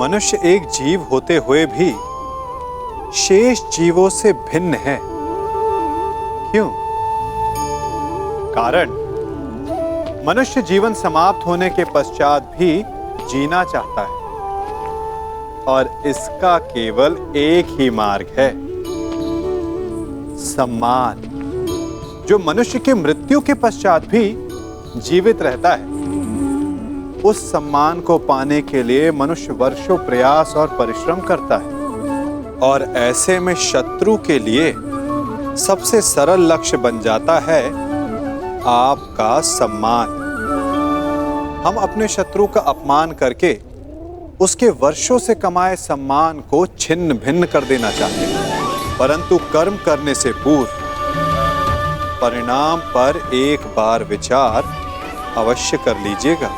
मनुष्य एक जीव होते हुए भी शेष जीवों से भिन्न है। क्यों? कारण मनुष्य जीवन समाप्त होने के पश्चात भी जीना चाहता है और इसका केवल एक ही मार्ग है, सम्मान, जो मनुष्य के मृत्यु के पश्चात भी जीवित रहता है। उस सम्मान को पाने के लिए मनुष्य वर्षों प्रयास और परिश्रम करता है और ऐसे में शत्रु के लिए सबसे सरल लक्ष्य बन जाता है आपका सम्मान। हम अपने शत्रु का अपमान करके उसके वर्षों से कमाए सम्मान को छिन्न भिन्न कर देना चाहते हैं, परंतु कर्म करने से पूर्व परिणाम पर एक बार विचार अवश्य कर लीजिएगा।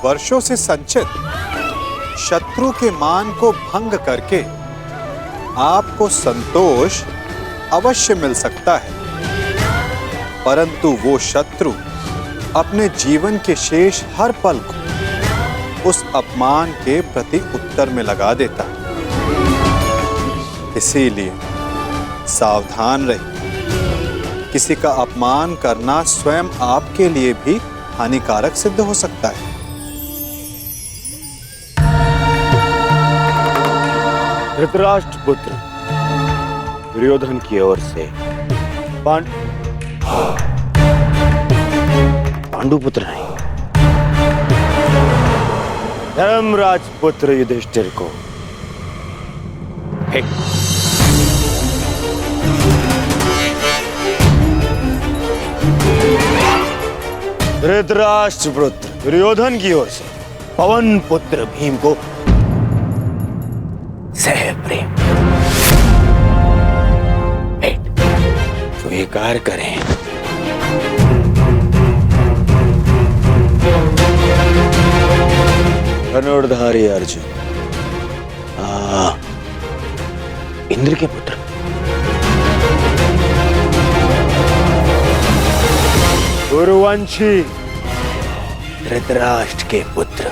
वर्षों से संचित शत्रु के मान को भंग करके आपको संतोष अवश्य मिल सकता है, परंतु वो शत्रु अपने जीवन के शेष हर पल को उस अपमान के प्रति उत्तर में लगा देता है। इसीलिए सावधान रहिए। किसी का अपमान करना स्वयं आपके लिए भी हानिकारक सिद्ध हो सकता है। धृतराष्ट्र पुत्र दुर्योधन की ओर से पांडु पुत्र नहीं, धर्मराज पुत्र युधिष्ठिर को धृतराष्ट्र पुत्र दुर्योधन की ओर से पवन पुत्र भीम को सह प्रेम स्वीकार करें। धनुर्धारी अर्जुन इंद्र के पुत्र गुरुवंशी धृतराष्ट्र के पुत्र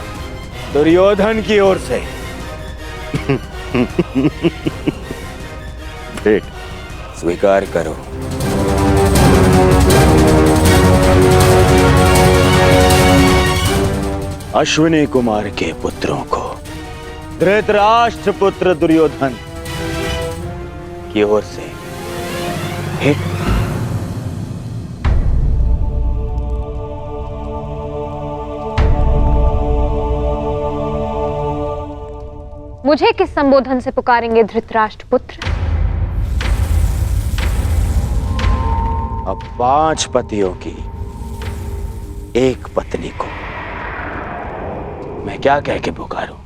दुर्योधन की ओर से भेंट स्वीकार करो। अश्विनी कुमार के पुत्रों को धृतराष्ट्र पुत्र दुर्योधन की ओर से भेंट। मुझे किस संबोधन से पुकारेंगे धृतराष्ट्र पुत्र? अब 5 पतियों की एक पत्नी को मैं क्या कह के पुकारूं?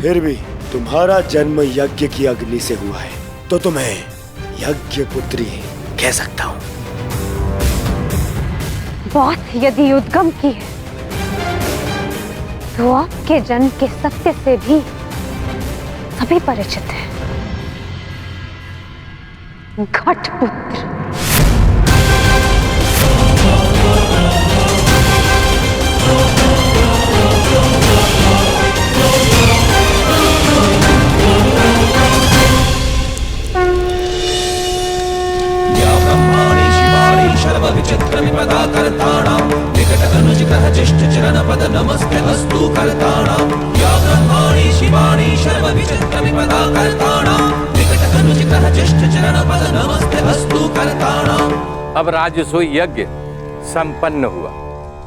फिर भी तुम्हारा जन्म यज्ञ की अग्नि से हुआ है, तो तुम्हें यज्ञ पुत्री कह सकता हूं। बात यदि उद्गम की है तो आपके जन्म के सत्य से भी सभी परिचित हैं। घटपुत्र। अब राजसूय यज्ञ संपन्न हुआ।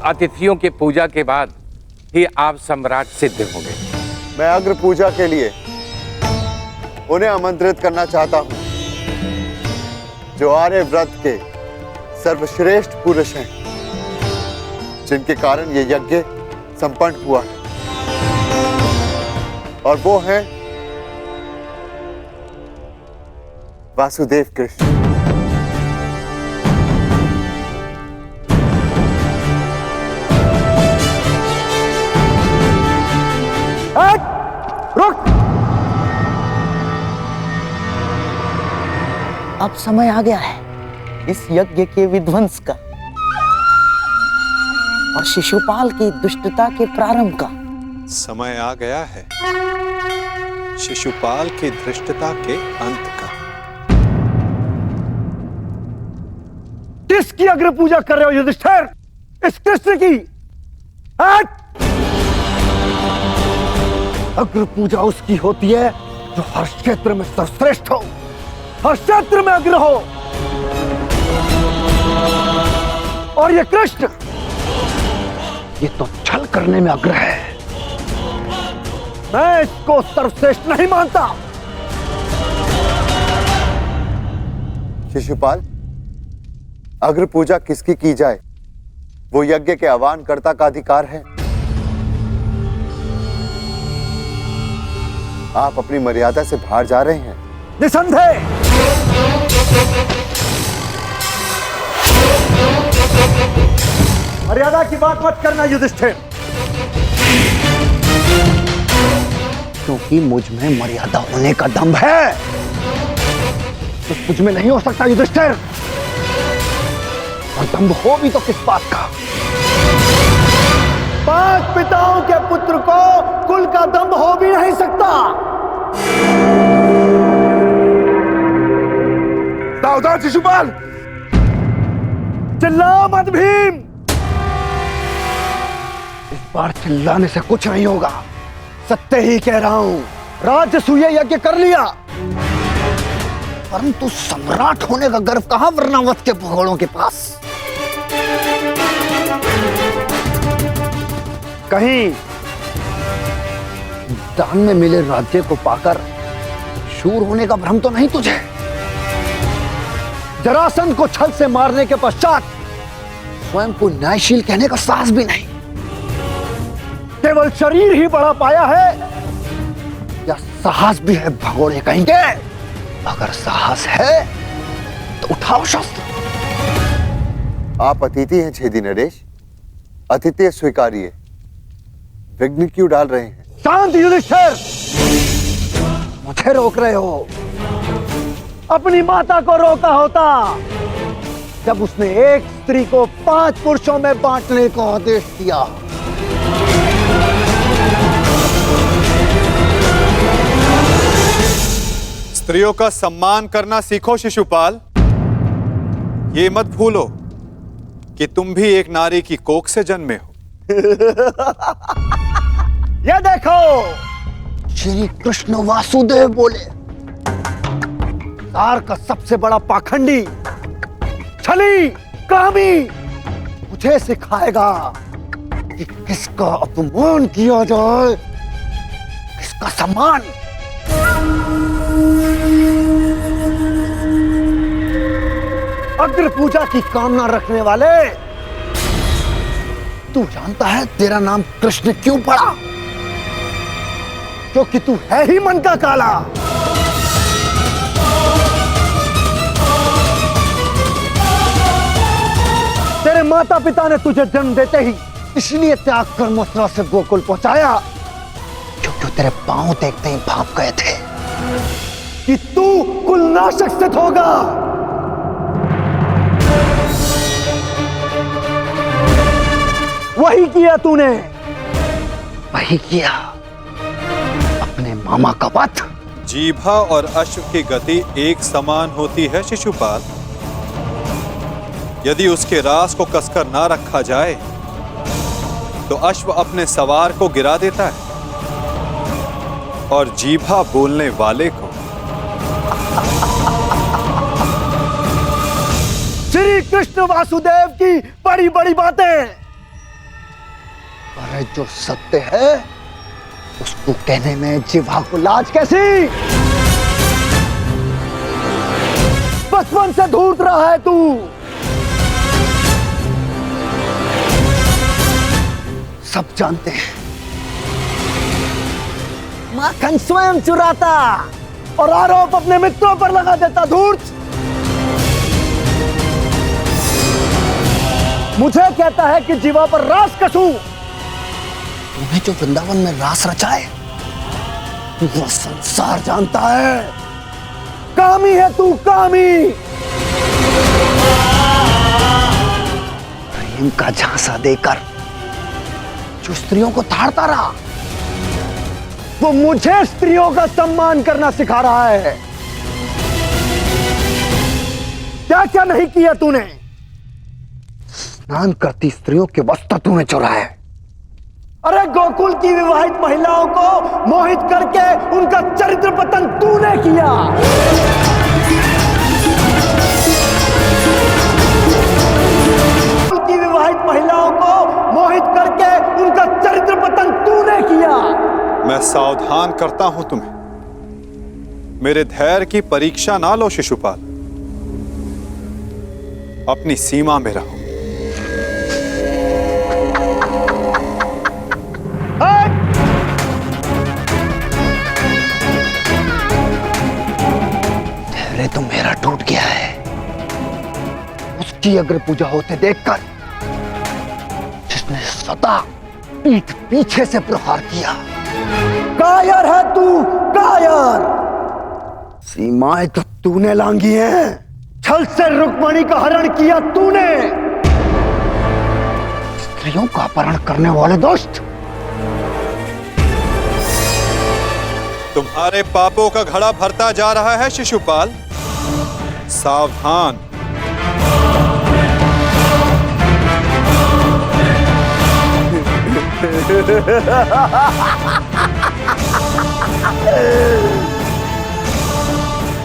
अतिथियों के पूजा के बाद ही आप सम्राट सिद्ध होंगे। मैं अग्र पूजा के लिए उन्हें आमंत्रित करना चाहता हूं जो आर्य व्रत के सर्वश्रेष्ठ पुरुष हैं, जिनके कारण ये यज्ञ संपन्न हुआ है, और वो हैं वासुदेव कृष्ण। अब समय आ गया है इस यज्ञ के विध्वंस का और शिशुपाल की दुष्टता के प्रारंभ का। समय आ गया है शिशुपाल की धृष्टता के अंत का। किसकी अग्र पूजा कर रहे हो युधिष्ठिर? इस कृष्ण की? अग्र पूजा उसकी होती है जो हर क्षेत्र में सर्वश्रेष्ठ हो, हर क्षेत्र में अग्र हो। और ये कृष्ण, ये तो छल करने में अग्र है। मैं इसको सर्वश्रेष्ठ नहीं मानता। शिशुपाल, अग्र पूजा किसकी की जाए वो यज्ञ के आह्वानकर्ता का अधिकार है। आप अपनी मर्यादा से बाहर जा रहे हैं। निसंदेह मर्यादा की बात मत करना युधिष्ठिर, क्योंकि मुझ में मर्यादा होने का दम है तो तुझ में नहीं हो सकता युधिष्ठिर। और दम हो भी तो किस बात का? 5 पिताओं के पुत्र को कुल का दम हो भी नहीं सकता। सावधान शिशुपाल, चिल्ला मत भीम। इस बार चिल्लाने से कुछ नहीं होगा, सत्य ही कह रहा हूं। राजसूय यज्ञ कर लिया, परंतु सम्राट होने का गर्व कहां वर्णावत के भगोड़ों के पास। कहीं दान में मिले राज्य को पाकर शूर होने का भ्रम तो नहीं तुझे? जरासंध को छल से मारने के पश्चात स्वयं को न्यायशील कहने का साहस भी नहीं। केवल शरीर ही बड़ा पाया है या साहस भी है भगोड़े कहेंगे? अगर साहस है तो उठाओ शस्त्र। आप अतिथि हैं छेदी नरेश, अतिथि स्वीकारिए। विघ्न क्यों डाल रहे हैं? शांत युधिष्ठिर, मुझे रोक रहे हो। अपनी माता को रोका होता जब उसने एक स्त्री को 5 पुरुषों में बांटने का आदेश दिया। स्त्रियों का सम्मान करना सीखो शिशुपाल। ये मत भूलो कि तुम भी एक नारी की कोख से जन्मे हो। ये देखो, श्री कृष्ण वासुदेव बोले, तार का सबसे बड़ा पाखंडी, छली, कामी मुझे सिखाएगा कि किसका अपमान किया जाए, किसका सम्मान। अग्र पूजा की कामना रखने वाले, तू जानता है तेरा नाम कृष्ण क्यों पड़ा? क्योंकि तू है ही मन का काला। तेरे माता पिता ने तुझे जन्म देते ही इसलिए त्याग कर मथुरा से गोकुल पहुंचाया क्योंकि तेरे पांव देखते ही भाप गए थे कि तू कुलनाशक सिद्ध होगा। वही किया तूने, वही किया, अपने मामा का वध। जीभा और अश्व की गति एक समान होती है शिशुपाल। यदि उसके रास को कसकर ना रखा जाए तो अश्व अपने सवार को गिरा देता है और जीभा बोलने वाले को। श्री कृष्ण वासुदेव की बड़ी बड़ी बातें, अरे जो सत्य है उसको कहने में जीभा को लाज कैसी? बचपन से धूर्त रहा है तू। सब जानते हैं माखन स्वयं चुराता और आरोप अपने मित्रों पर लगा देता। धूर्त मुझे कहता है कि जीवा पर रास कसूं। तुम्हें जो वृंदावन में रास रचा है वो संसार जानता है। कामी है तू, कामी। प्रेम का झांसा देकर जो स्त्रियों को ताड़ता रहा, वो मुझे स्त्रियों का सम्मान करना सिखा रहा है। क्या क्या नहीं किया तूने? स्नान करती स्त्रियों के वस्त्र तूने चुराए। अरे गोकुल की विवाहित महिलाओं को मोहित करके उनका चरित्र पतन तूने किया। गोकुल की विवाहित महिलाओं को मोहित करके उनका चरित्र पतन तूने किया। मैं सावधान करता हूं तुम्हें, मेरे धैर्य की परीक्षा ना लो शिशुपाल, अपनी सीमा में रहो। धैर्य तो मेरा टूट गया है। उसकी अग्र पूजा होते देखकर जिसने सदा पीठ पीछे से प्रहार किया। कायर है तू, कायर। सीमाएं तो तूने लांघी हैं। छल से रुक्मणी का हरण किया तूने। स्त्रियों का अपहरण करने वाले दुष्ट। तुम्हारे पापों का घड़ा भरता जा रहा है शिशुपाल, सावधान।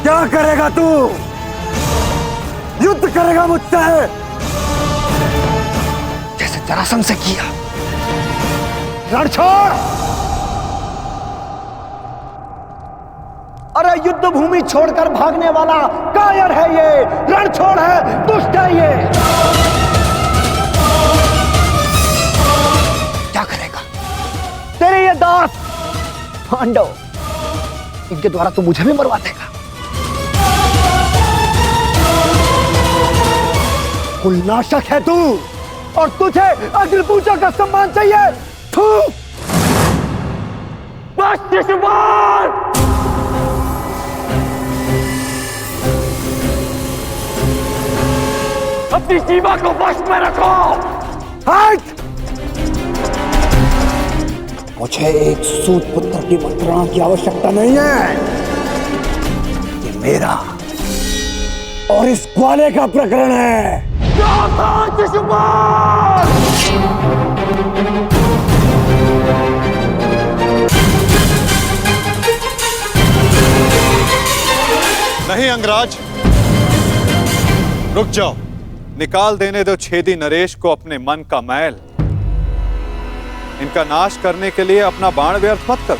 क्या करेगा तू? युद्ध करेगा मुझसे जैसे जरासंध से किया? रण छोड़। अरे युद्ध भूमि छोड़कर भागने वाला कायर है ये, रण छोड़ है, दुष्ट है ये। क्या करेगा? तेरे ये दास पांडव, इनके द्वारा तू मुझे भी मरवा देगा। कुलनाशक है तू, और तुझे अग्नि पूजा का सम्मान चाहिए। थू। बस शिशुपाल। अपनी सीमा को वश में रखो। हट। मुझे एक सूत पुत्र की मंत्रणा की आवश्यकता नहीं है। ये मेरा और इस ग्वाले का प्रकरण है। नहीं अंगराज, रुक जाओ। निकाल देने दो छेदी नरेश को अपने मन का मैल। इनका नाश करने के लिए अपना बाण व्यर्थ मत कर।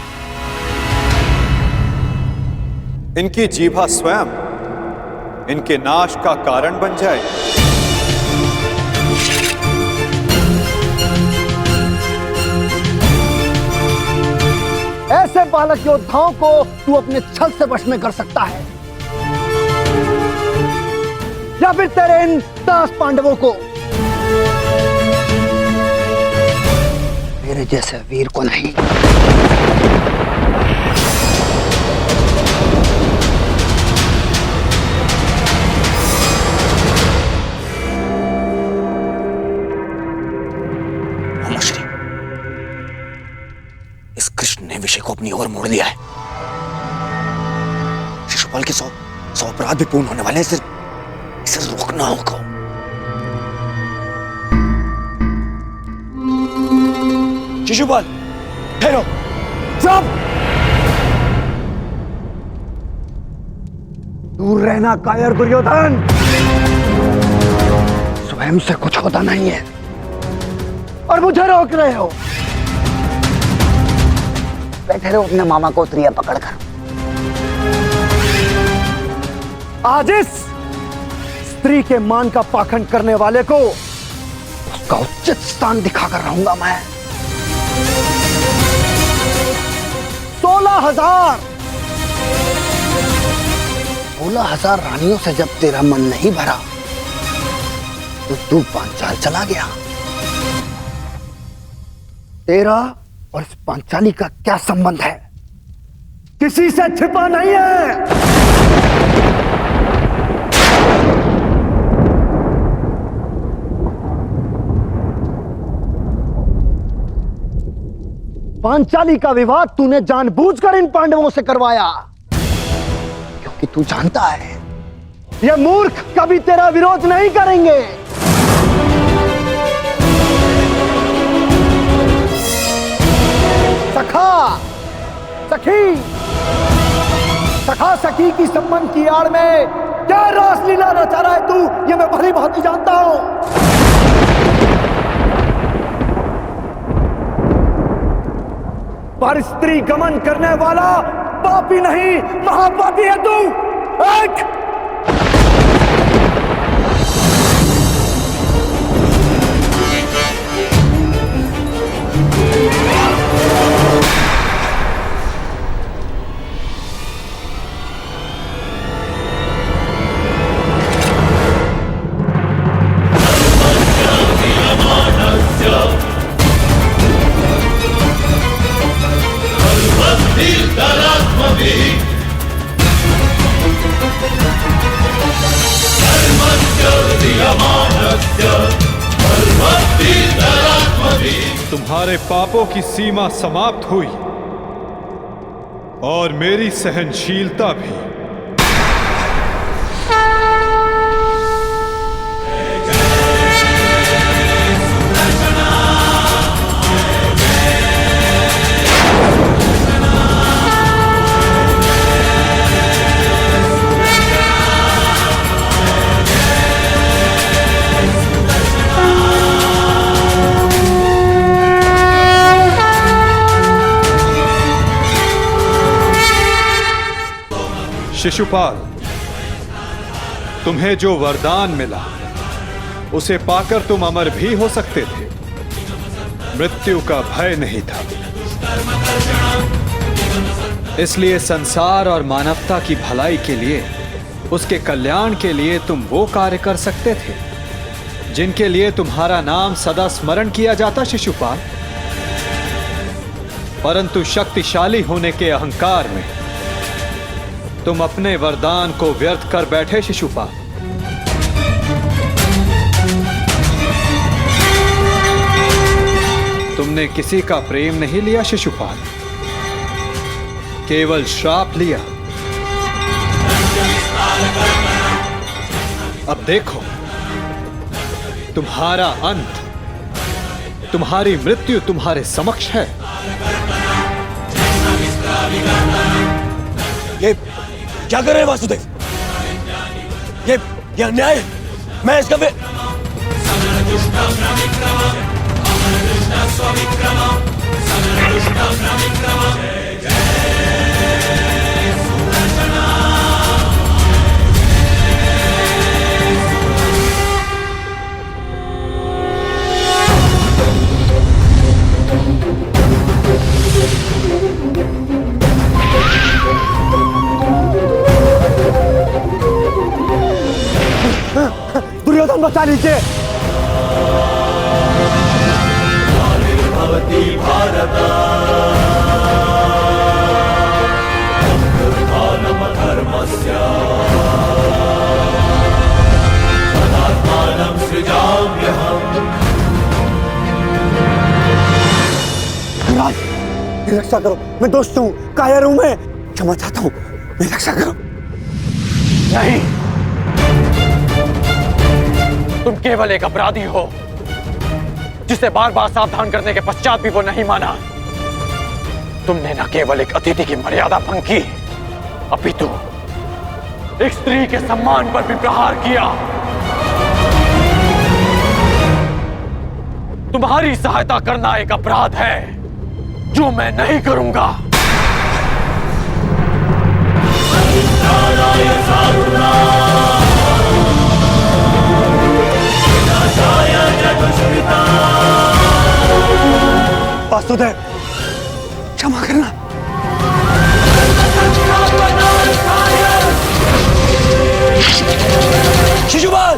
इनकी जीभा स्वयं इनके नाश का कारण बन जाए। ऐसे बालक योद्धाओं को तू अपने छल से वश में कर सकता है, या फिर तेरे इन दास पांडवों को। मेरे जैसे वीर को नहीं। श्री, इस कृष्ण ने विषय को अपनी ओर मोड़ लिया है। शिशुपाल के 100 अपराध भी पूर्ण होने वाले हैं। इसे रोकना होगा। शिशुपाल, ठहरो। चुप। दूर रहना कायर दुर्योधन। स्वयं से कुछ होता नहीं है और मुझे रोक रहे हो। बैठे रहो अपने मामा को त्रिया पकड़कर। आज इस स्त्री के मान का पाखंड करने वाले को उसका उचित स्थान दिखाकर रहूंगा मैं। 16,000 रानियों से जब तेरा मन नहीं भरा तो तू पांचाल चला गया। तेरा और इस पांचाली का क्या संबंध है? किसी से छिपा नहीं है। पांचाली का विवाह तूने जानबूझकर इन पांडवों से करवाया, क्योंकि तू जानता है ये मूर्ख कभी तेरा विरोध नहीं करेंगे। सखा सखी सखा सखी की संबंध की आड़ में क्या रासलीला रचा रहा है तू, ये मैं भली भांति जानता हूं। पर स्त्री गमन करने वाला पापी नहीं, महापापी है तू। एक तुम्हारे पापों की सीमा समाप्त हुई और मेरी सहनशीलता भी। शिशुपाल, तुम्हें जो वरदान मिला उसे पाकर तुम अमर भी हो सकते थे, मृत्यु का भय नहीं था। इसलिए संसार और मानवता की भलाई के लिए, उसके कल्याण के लिए तुम वो कार्य कर सकते थे जिनके लिए तुम्हारा नाम सदा स्मरण किया जाता शिशुपाल। परंतु शक्तिशाली होने के अहंकार में तुम अपने वरदान को व्यर्थ कर बैठे शिशुपाल। तुमने किसी का प्रेम नहीं लिया शिशुपाल, केवल श्राप लिया। अब देखो, तुम्हारा अंत, तुम्हारी मृत्यु तुम्हारे समक्ष है। ये क्या कर रहे हैं वासुदेव? ये अन्याय है। मैं इसका दुर्योधन बचा लीजिए। महाराज, मेरी रक्षा करो, मैं दोस्त हूँ, कायर हूँ, मैं क्षमा चाहता हूँ, मेरी रक्षा करो। नहीं, तुम केवल एक अपराधी हो जिसे बार बार सावधान करने के पश्चात भी वो नहीं माना। तुमने न केवल एक अतिथि की मर्यादा भंग की, अपितु एक स्त्री के सम्मान पर भी प्रहार किया। तुम्हारी सहायता करना एक अपराध है जो मैं नहीं करूंगा। वासुदेव, क्षमा करना। शिशुपाल,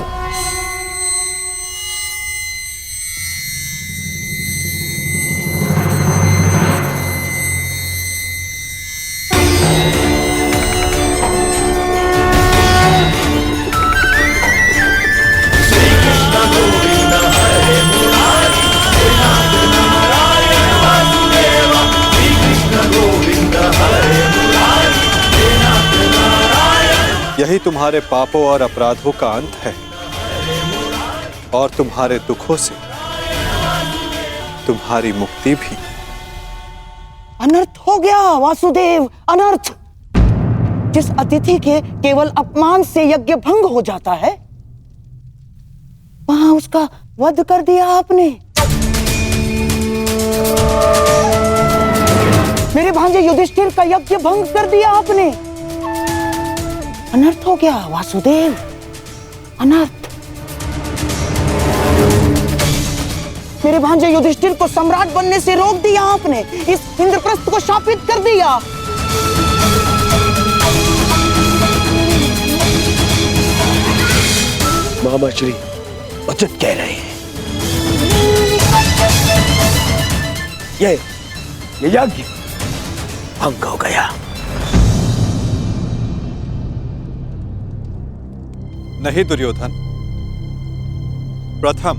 यही तुम्हारे पापों और अपराधों का अंत है, और तुम्हारे दुखों से तुम्हारी मुक्ति भी। अनर्थ हो गया वासुदेव, अनर्थ। जिस अतिथि के केवल अपमान से यज्ञ भंग हो जाता है, वहां उसका वध कर दिया आपने। मेरे भांजे युधिष्ठिर का यज्ञ भंग कर दिया आपने। अनर्थ हो गया वासुदेव, अनर्थ। मेरे भांजे युधिष्ठिर को सम्राट बनने से रोक दिया आपने, इस इंद्रप्रस्थ को शापित कर दिया। मामा श्री उचित कह रहे हैं। ये यज्ञ भंग हो गया। नहीं दुर्योधन, प्रथम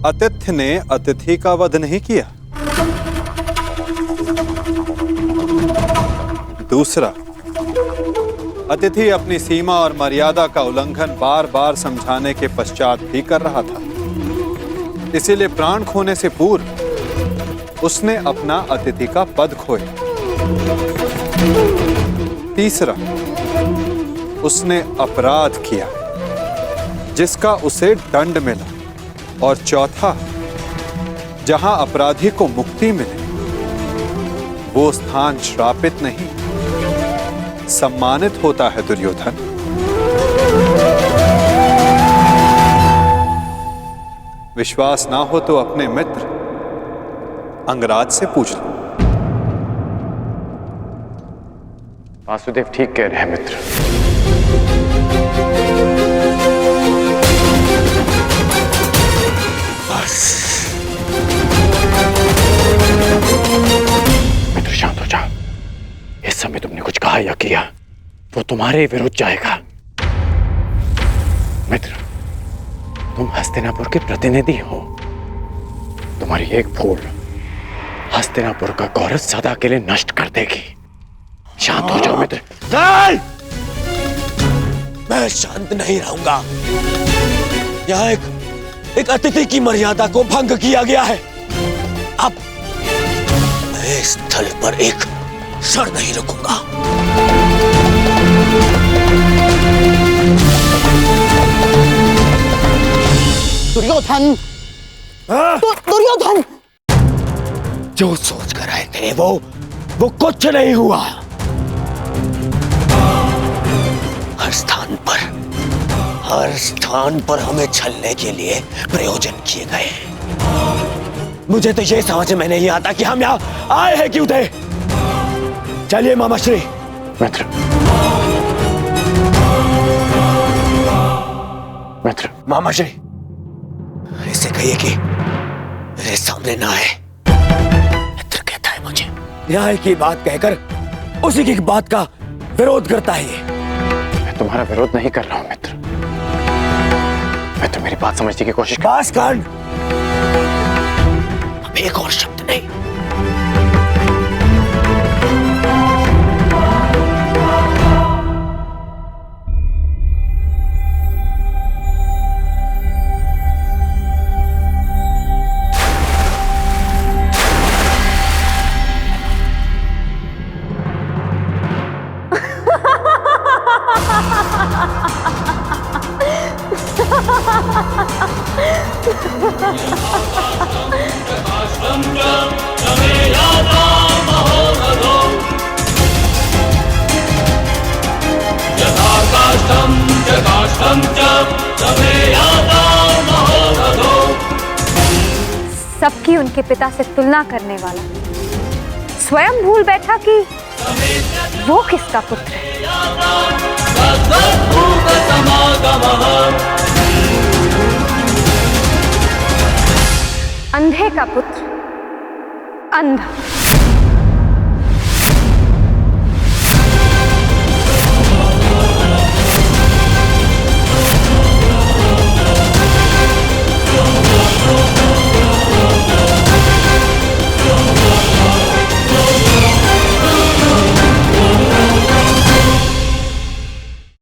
आतिथ्य ने अतिथि का वध नहीं किया। दूसरा, अतिथि अपनी सीमा और मर्यादा का उल्लंघन बार बार समझाने के पश्चात भी कर रहा था, इसीलिए प्राण खोने से पूर्व उसने अपना अतिथि का पद खोया। तीसरा, उसने अपराध किया जिसका उसे दंड मिला। और चौथा, जहां अपराधी को मुक्ति मिले वो स्थान श्रापित नहीं, सम्मानित होता है दुर्योधन। विश्वास ना हो तो अपने मित्र अंगराज से पूछ लो। वासुदेव ठीक कह रहे हैं मित्र। मित्र शांत हो जाओ। इस समय तुमने कुछ कहा या किया वो तुम्हारे विरुद्ध जाएगा। मित्र, तुम हस्तिनापुर के प्रतिनिधि हो। तुम्हारी एक भूल हस्तिनापुर का गौरव सदा के लिए नष्ट कर देगी। शांत हो जाओ मित्र। नहीं! मैं शांत नहीं रहूंगा। यहाँ एक अतिथि की मर्यादा को भंग किया गया है। अब मैं इस स्थल पर एक क्षण नहीं रुकूंगा। दुर्योधन, दुर्योधन, जो सोच कर आए थे वो कुछ नहीं हुआ। हर स्थान पर हमें छलने के लिए प्रयोजन किए गए। मुझे तो ये समझ में नहीं आता कि हम यहाँ आए हैं क्यों थे। चलिए मामाश्री। मित्र, मित्र, मामाश्री, इसे कहिए कि मेरे सामने ना आए। मित्र कहता है मुझे न्याय की बात कहकर उसी की बात का विरोध करता है ये। मैं तुम्हारा विरोध नहीं कर रहा हूं मित्र। मैं तो मेरी बात समझने की कोशिश बस कर। अब एक और शब्द नहीं। सबकी उनके पिता से तुलना करने वाला स्वयं भूल बैठा कि वो किसका पुत्र है। अंधे का पुत्र अंधा।